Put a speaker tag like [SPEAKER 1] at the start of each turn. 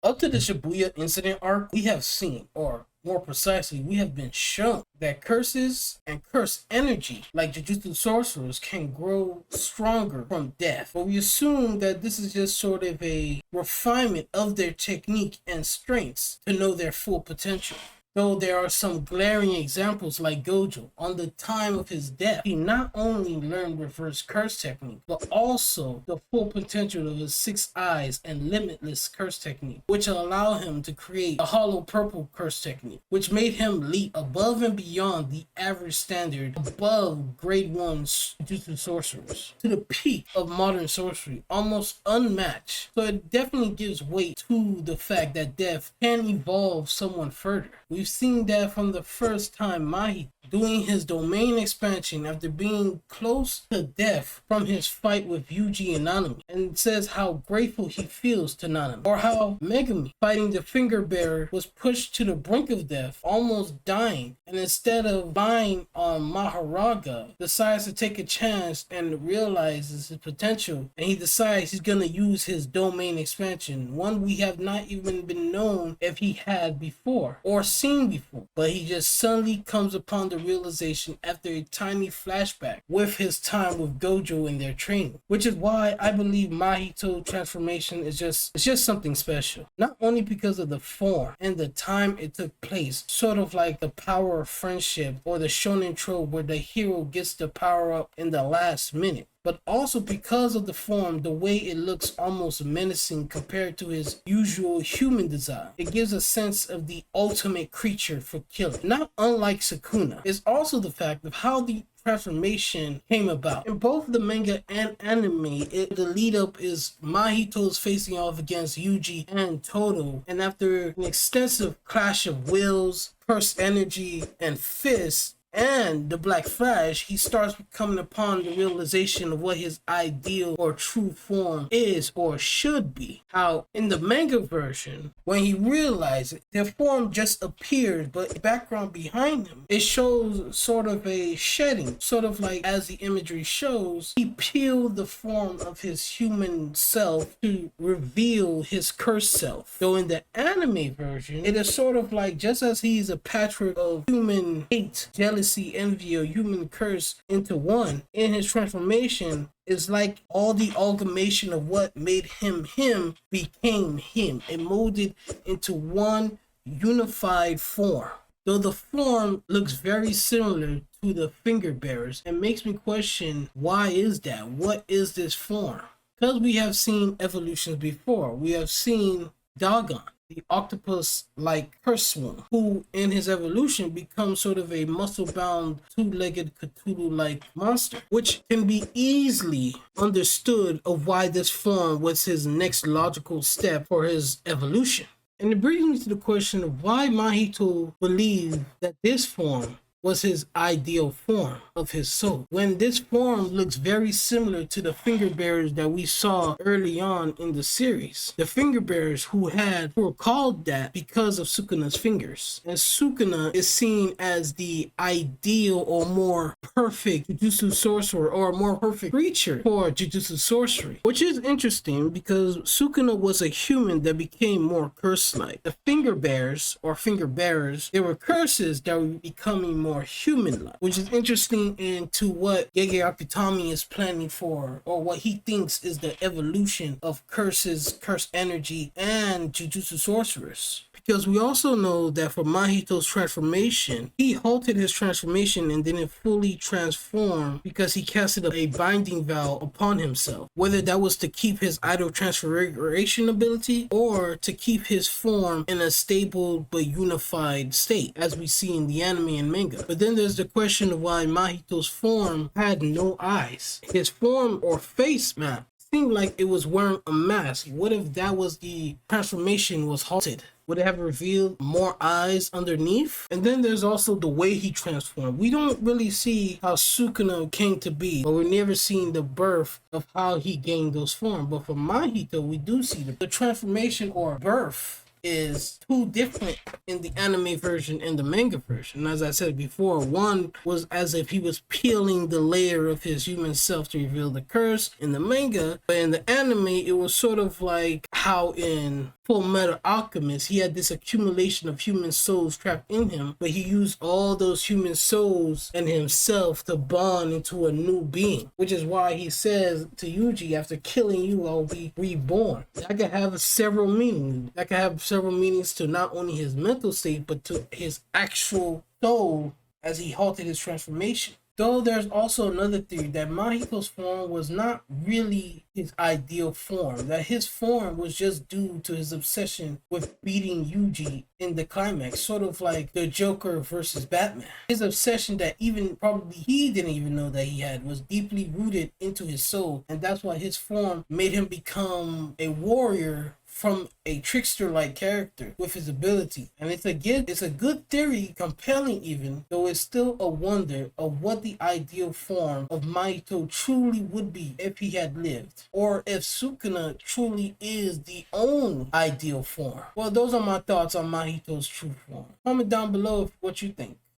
[SPEAKER 1] Up to the Shibuya incident arc, we have seen, or more precisely, we have been shown that curses and curse energy, like Jujutsu sorcerers, can grow stronger from death. But we assume that this is just sort of a refinement of their technique and strengths to know their full potential. Though there are some glaring examples like Gojo. On the time of his death, he not only learned reverse curse technique, but also the full potential of his 6 eyes and limitless curse technique, which allow him to create a hollow purple curse technique, which made him leap above and beyond the average standard, above grade 1 Jutsu sorcerers, to the peak of modern sorcery, almost unmatched. So it definitely gives weight to the fact that death can evolve someone further. We've seen that from the first time Mahito doing his domain expansion after being close to death from his fight with Yuji and Nanami, and says how grateful he feels to Nanami. Or how Megumi, fighting the finger bearer, was pushed to the brink of death, almost dying, and instead of lying on Maharaga, decides to take a chance and realizes his potential, and he decides he's gonna use his domain expansion, one we have not even been known if he had before, or seen before, but he just suddenly comes upon the realization after a tiny flashback with his time with Gojo in their training, which is why I believe Mahito transformation is just something special. Not only because of the form and the time it took place, sort of like the power of friendship or the shonen trope where the hero gets the power up in the last minute, but also because of the form, the way it looks almost menacing compared to his usual human design. It gives a sense of the ultimate creature for killing. Not unlike Sukuna, is also the fact of how the transformation came about. In both the manga and anime, the lead up is Mahito's facing off against Yuji and Todo, and after an extensive clash of wills, curse energy, and fists, and the Black Flash, he starts coming upon the realization of what his ideal or true form is or should be. How in the manga version, when he realized it, their form just appears, but the background behind him, it shows sort of a shedding, sort of like as the imagery shows, he peeled the form of his human self to reveal his cursed self. Though in the anime version, it is sort of like just as he's a patchwork of human hate, jealousy, envy, or human curse into one, in his transformation, it's like all the amalgamation of what made him him became him. It molded into one unified form. Though the form looks very similar to the finger bearers, it makes me question, why is that? What is this form? Because we have seen evolutions before. We have seen Dagon, the octopus-like curse swarm, who in his evolution becomes sort of a muscle-bound, two-legged Cthulhu-like monster, which can be easily understood of why this form was his next logical step for his evolution. And it brings me to the question of why Mahito believed that this form was his ideal form of his soul, when this form looks very similar to the finger bearers that we saw early on in the series. The finger bearers who were called that because of Sukuna's fingers. And Sukuna is seen as the ideal or more perfect Jujutsu sorcerer or more perfect creature for Jujutsu sorcery, which is interesting because Sukuna was a human that became more curse-like. The finger bearers or finger bearers, they were curses that were becoming more human-like, which is interesting into what Gege Akutami is planning for, or what he thinks is the evolution of curses, curse energy, and Jujutsu sorcerers. Because we also know that for Mahito's transformation, he halted his transformation and didn't fully transform because he casted a binding vow upon himself. Whether that was to keep his idle transfiguration ability or to keep his form in a stable but unified state, as we see in the anime and manga. But then there's the question of why Mahito's form had no eyes. His form or face map seemed like it was wearing a mask. What if that was the transformation was halted? Would it have revealed more eyes underneath? And then there's also the way he transformed. We don't really see how Sukuna came to be, but we're never seeing the birth of how he gained those forms. But for Mahito, we do see the transformation or birth is two different in the anime version and the manga version. As I said before, one was as if he was peeling the layer of his human self to reveal the curse in the manga, but in the anime it was sort of like how in Full Metal Alchemist he had this accumulation of human souls trapped in him, but he used all those human souls and himself to bond into a new being, which is why he says to Yuji, after killing you I'll be reborn. That could have several meanings. That could have several meanings to not only his mental state but to his actual soul as he halted his transformation. Though there's also another theory that Mahito's form was not really his ideal form, that his form was just due to his obsession with beating Yuji in the climax, sort of like the Joker versus Batman. His obsession that even probably he didn't even know that he had was deeply rooted into his soul, and that's why his form made him become a warrior from a trickster-like character with his ability. And it's a good theory, compelling even, though it's still a wonder of what the ideal form of Mahito truly would be if he had lived, or if Sukuna truly is the only ideal form. Well, those are my thoughts on Mahito's true form. Comment down below what you think.